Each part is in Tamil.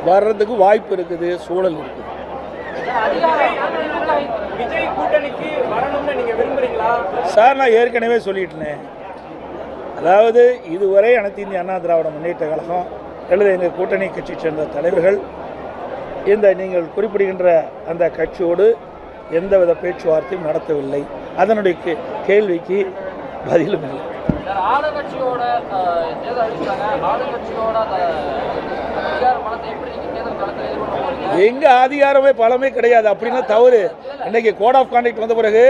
வர்றதுக்கு வாய்ப்பு இருக்குது, சூழல் இருக்குது. விஜய் கூட்டணிக்கு வரணும்னு நீங்க விரும்புறீங்களா சார்? நான் ஏற்கனவே சொல்லிட்டேன். அதாவது இதுவரை அனைத்து இந்திய அண்ணா திராவிட முன்னேற்ற கழகம் அல்லது எங்கள் கூட்டணி கட்சி சேர்ந்த தலைவர்கள் இந்த நீங்கள் குறிப்பிடுகின்ற அந்த கட்சியோடு எந்தவித பேச்சுவார்த்தையும் நடத்தவில்லை. அதனுடைய கேள்விக்கு பதிலும் இல்லை. எங்க அதிகாரமே பலமே கிடையாது. அப்படின்னா தவறு. இன்னைக்கு கோட் ஆஃப் கான்டக்ட் வந்த பிறகு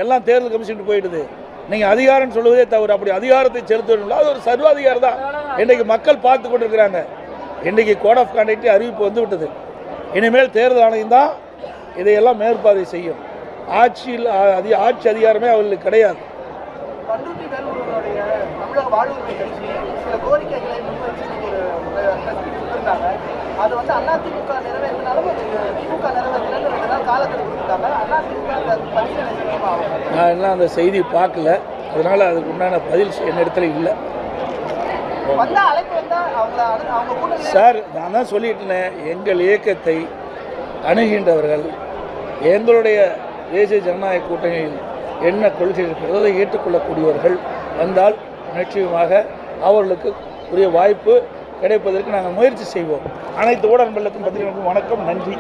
எல்லாம் தேர்தல் கமிஷன் போயிடுது. நீங்கள் அதிகாரம் சொல்வதே தவறு. அப்படி அதிகாரத்தை செலுத்தணும், அது ஒரு சர்வாதிகாரம் தான். இன்றைக்கு மக்கள் பார்த்து கொண்டிருக்கிறாங்க. இன்றைக்கு கோட் ஆஃப் கான்டக்ட் அறிவிப்பு வந்து விட்டது. இனிமேல் தேர்தல் ஆணையம் தான் இதையெல்லாம் மேற்பார்வை செய்யும். ஆட்சி அதிகாரமே அவர்களுக்கு கிடையாது. நான் என்ன அந்த செய்தி பார்க்கல, அதனால அதுக்கு உண்டான பதில் என்னிடத்துல இல்லை. சார், நான் தான் சொல்லிட்டேன், எங்கள் இயக்கத்தை அணுகின்றவர்கள் எங்களுடைய தேசிய ஜனநாயக கூட்டணியில் என்ன கொள்கை இருக்கிறதோ அதை ஏற்றுக்கொள்ளக்கூடியவர்கள் வந்தால் நிச்சயமாக அவர்களுக்கு உரிய வாய்ப்பு கிடைப்பதற்கு நாங்கள் முயற்சி செய்வோம். அனைத்து ஊடகங்களுக்கும் பத்திரிகைகளுக்கும் வணக்கம், நன்றி.